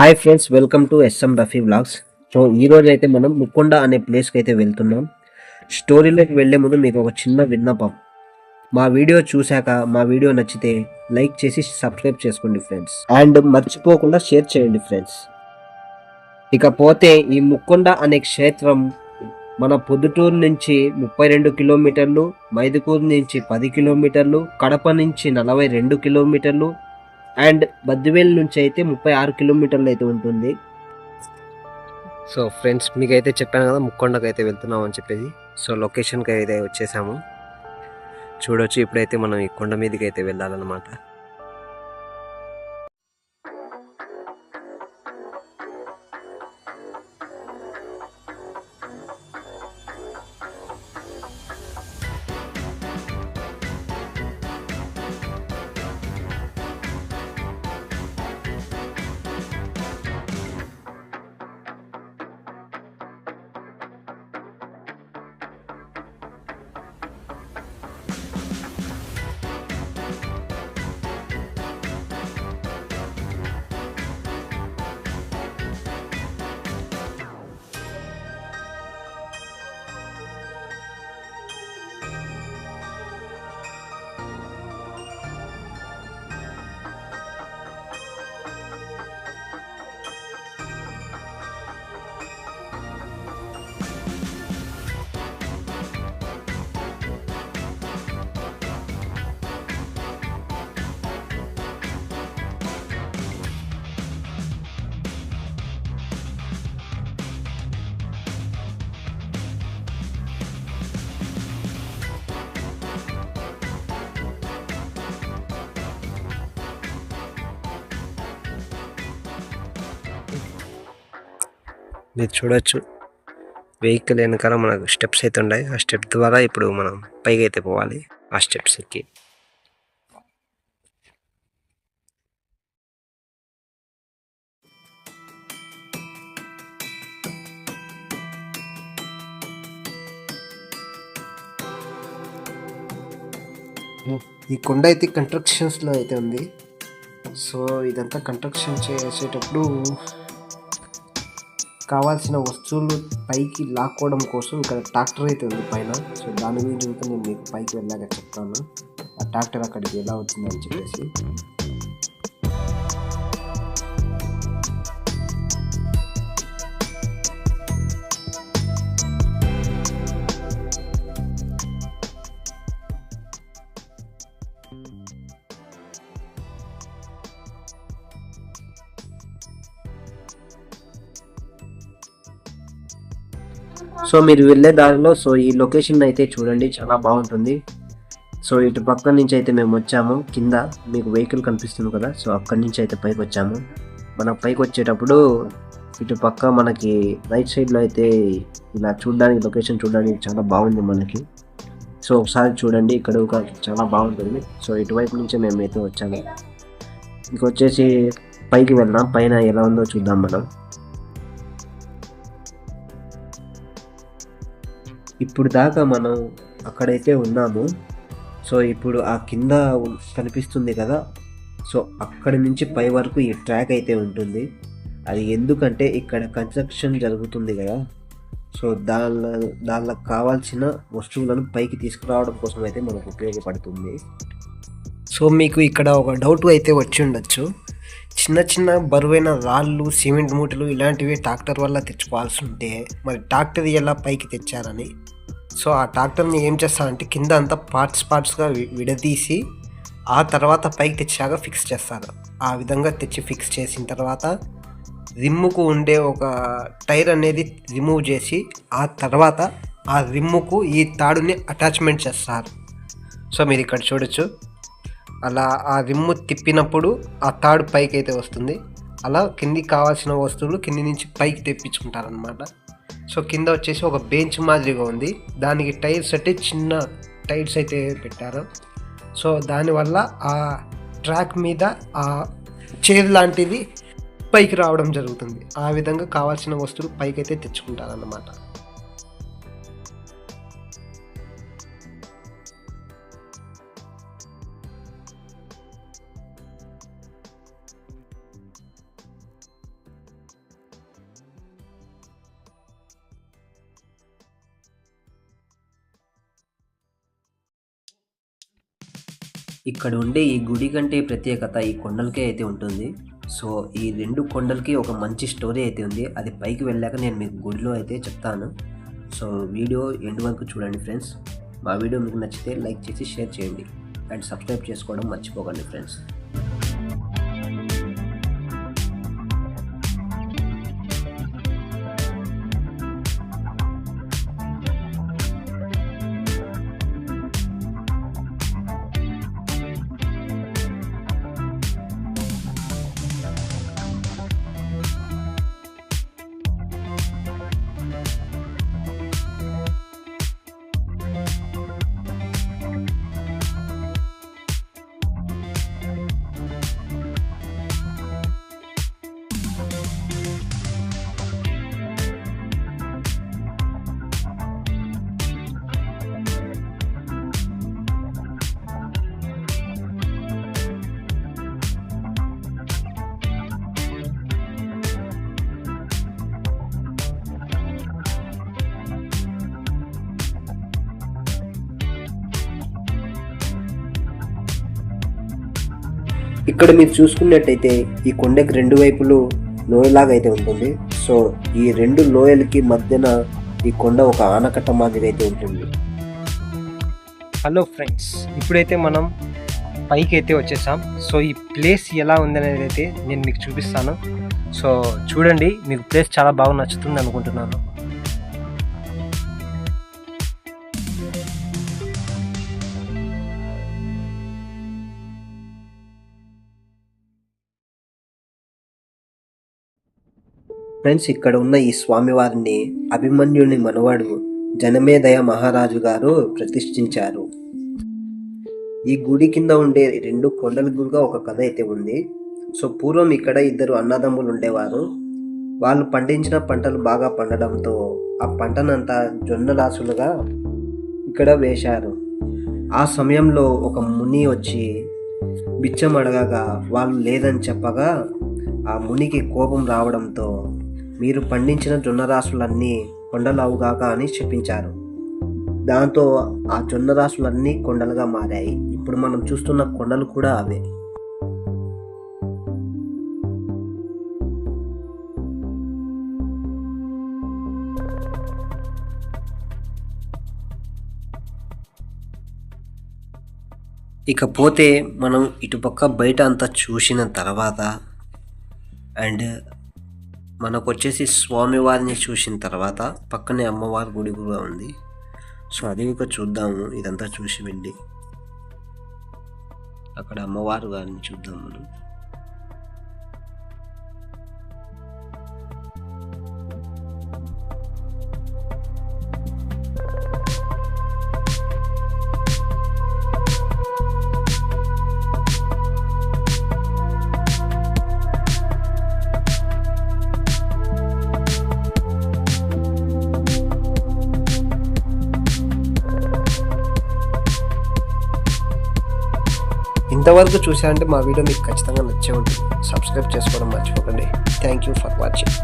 Hi friends, welcome to S M Rafi vlogs. So ఈ రోజు అయితే మనం ముక్కొండ అనే ప్లేస్కి అయితే వెళ్తున్నాం. స్టోరీలోకి వెళ్లే ముందు మీకు ఒక చిన్న విన్నపం. మా వీడియో చూశాక మా వీడియో నచ్చితే లైక్ చేసి సబ్స్క్రైబ్ చేసుకోండి ఫ్రెండ్స్, అండ్ మర్చిపోకుండా షేర్ చేయండి ఫ్రెండ్స్. ఇకపోతే ఈ ముక్కొండ అనే క్షేత్రం మన పొద్దుటూరు నుంచి 32 కిలోమీటర్లు, మైదుకూరు నుంచి 10 కిలోమీటర్లు, కడప నుంచి 42 కిలోమీటర్లు, అండ్ బద్దివేలు నుంచి అయితే 36 కిలోమీటర్లు అయితే ఉంటుంది. సో ఫ్రెండ్స్, మీకైతే చెప్పాను కదా ముక్కొండకు అయితే వెళ్తున్నాం అని చెప్పేసి. సో లొకేషన్కి అయితే వచ్చేసాము. చూడొచ్చు, ఇప్పుడైతే మనం ఈ కొండ మీదకి అయితే వెళ్ళాలన్నమాట. మీరు చూడొచ్చు, వెహికల్ వెనకాల మనకు స్టెప్స్ అయితే ఉన్నాయి. ఆ స్టెప్ ద్వారా ఇప్పుడు మనం పైకి అయితే పోవాలి. ఆ స్టెప్స్ ఎక్కి ఈ కొండ అయితే కన్స్ట్రక్షన్స్లో అయితే ఉంది. సో ఇదంతా కన్స్ట్రక్షన్ చేసేటప్పుడు కావాల్సిన వస్తువులు పైకి లాక్కోవడం కోసం ఇక్కడ ట్రాక్టర్ అయితే ఉంది పైన. సో దాని గురించి అయితే నేను మీకు పైకి వెళ్ళాక చెప్తాను, ఆ ట్రాక్టర్ అక్కడికి ఎలా వచ్చిందని చెప్పేసి. సో మీరు వెళ్ళే దారిలో సో ఈ లొకేషన్ అయితే చూడండి, చాలా బాగుంటుంది. సో ఇటు పక్క నుంచి అయితే మేము వచ్చాము. కింద మీకు వెహికల్ కనిపిస్తుంది కదా, సో అక్కడి నుంచి అయితే పైకి వచ్చాము. మనం పైకి వచ్చేటప్పుడు ఇటు పక్క మనకి రైట్ సైడ్లో అయితే ఇలా చూడడానికి, లొకేషన్ చూడడానికి చాలా బాగుంది మనకి. సో ఒకసారి చూడండి, ఇక్కడ చాలా బాగుంటుంది. సో ఇటువైపు నుంచే మేమైతే వచ్చాము. ఇంకొచ్చేసి పైకి వెళ్దాం, పైన ఎలా ఉందో చూద్దాం మనం. ఇప్పుడు దాకా మనం అక్కడైతే ఉన్నాము. సో ఇప్పుడు ఆ కింద కనిపిస్తుంది కదా, సో అక్కడి నుంచి పై వరకు ఈ ట్రాక్ అయితే ఉంటుంది. అది ఎందుకంటే ఇక్కడ కన్స్ట్రక్షన్ జరుగుతుంది కదా, సో దానికి కావాల్సిన వస్తువులను పైకి తీసుకురావడం కోసం అయితే మనకు ఉపయోగపడుతుంది. సో మీకు ఇక్కడ ఒక డౌట్ అయితే వచ్చి ఉండొచ్చు, చిన్న చిన్న బరువైన రాళ్ళు, సిమెంట్ మూటలు ఇలాంటివి ట్రాక్టర్ వల్ల తెచ్చుకోవాల్సి ఉంటే మరి ట్రాక్టర్ ఎలా పైకి తెచ్చారని. సో ఆ ట్రాక్టర్ని ఏం చేస్తారంటే కింద అంతా పార్ట్స్గా విడదీసి ఆ తర్వాత పైకి తెచ్చాక ఫిక్స్ చేస్తారు. ఆ విధంగా తెచ్చి ఫిక్స్ చేసిన తర్వాత రిమ్ముకు ఉండే ఒక టైర్ అనేది రిమూవ్ చేసి ఆ తర్వాత ఆ రిమ్ముకు ఈ తాడుని అటాచ్మెంట్ చేస్తారు. సో మీరు ఇక్కడ చూడొచ్చు, అలా ఆ రిమ్ము తిప్పినప్పుడు ఆ తాడు పైకి అయితే వస్తుంది. అలా కిందికి కావాల్సిన వస్తువులు కింది నుంచి పైకి తెప్పించుకుంటారనమాట. సో కింద వచ్చేసి ఒక బెంచ్ మాదిరిగా ఉంది, దానికి టైర్స్ అంటే చిన్న టైర్స్ అయితే పెట్టారు. సో దానివల్ల ఆ ట్రాక్ మీద ఆ చైర్ లాంటిది పైకి రావడం జరుగుతుంది. ఆ విధంగా కావాల్సిన వస్తువులు పైకి అయితే తెచ్చుకుంటారన్నమాట. ఇక్కడ ఉండే ఈ గుడి కంటే ప్రత్యేకత ఈ కొండలకే అయితే ఉంటుంది. సో ఈ 2 కొండలకి ఒక మంచి స్టోరీ అయితే ఉంది. అది పైకి వెళ్ళాక నేను మీకు గుడిలో అయితే చెప్తాను. సో వీడియో ఎండ్ వరకు చూడండి ఫ్రెండ్స్. మా వీడియో మీకు నచ్చితే లైక్ చేసి షేర్ చేయండి అండ్ సబ్స్క్రైబ్ చేసుకోవడం మర్చిపోకండి ఫ్రెండ్స్. ఇక్కడ మీరు చూసుకున్నట్టయితే ఈ కొండకి 2 వైపులు లోయలాగా అయితే ఉంటుంది. సో ఈ 2 లోయలకి మధ్యన ఈ కొండ ఒక ఆనకట్ట మాదిరి అయితే ఉంటుంది. హలో ఫ్రెండ్స్, ఇప్పుడైతే మనం పైకి అయితే వచ్చేసాం. సో ఈ ప్లేస్ ఎలా ఉందనేది అయితే నేను మీకు చూపిస్తాను. సో చూడండి, మీకు ప్లేస్ చాలా బాగా నచ్చుతుంది అనుకుంటున్నాను. ఫ్రెండ్స్, ఇక్కడ ఉన్న ఈ స్వామివారిని అభిమన్యుని మనవాడు జనమేజయ మహారాజు గారు ప్రతిష్ఠించారు. ఈ గుడి కింద ఉండే 2 కొండల గుడిగా ఒక కథ అయితే ఉంది. సో పూర్వం ఇక్కడ 2 అన్నదమ్ములు ఉండేవారు. వాళ్ళు పండించిన పంటలు బాగా పండడంతో ఆ పంటనంతా జొన్న రాసులుగా ఇక్కడ వేశారు. ఆ సమయంలో ఒక ముని వచ్చి బిచ్చం అడగగా వాళ్ళు లేదని చెప్పగా ఆ మునికి కోపం రావడంతో మీరు పండించిన జొన్న రాసులన్నీ కొండలవుగాక అని చెప్పించారు. దాంతో ఆ జొన్న రాసులన్నీ కొండలుగా మారాయి. ఇప్పుడు మనం చూస్తున్న కొండలు కూడా అవే. ఇకపోతే మనం ఇటుపక్క బయట అంతా చూసిన తర్వాత అండ్ మనకు వచ్చేసి స్వామివారిని చూసిన తర్వాత పక్కనే అమ్మవారి గుడి కూడా ఉంది. సో అది ఇంకా చూద్దాము. ఇదంతా చూసి వెళ్ళి అక్కడ అమ్మవారు గారిని చూద్దాం మనం. ఇంతవరకు చూసారంటే మా వీడియో మీకు ఖచ్చితంగా నచ్చే ఉంటుంది. సబ్స్క్రైబ్ చేసుకోవడం మర్చిపోకండి. Thank you for watching.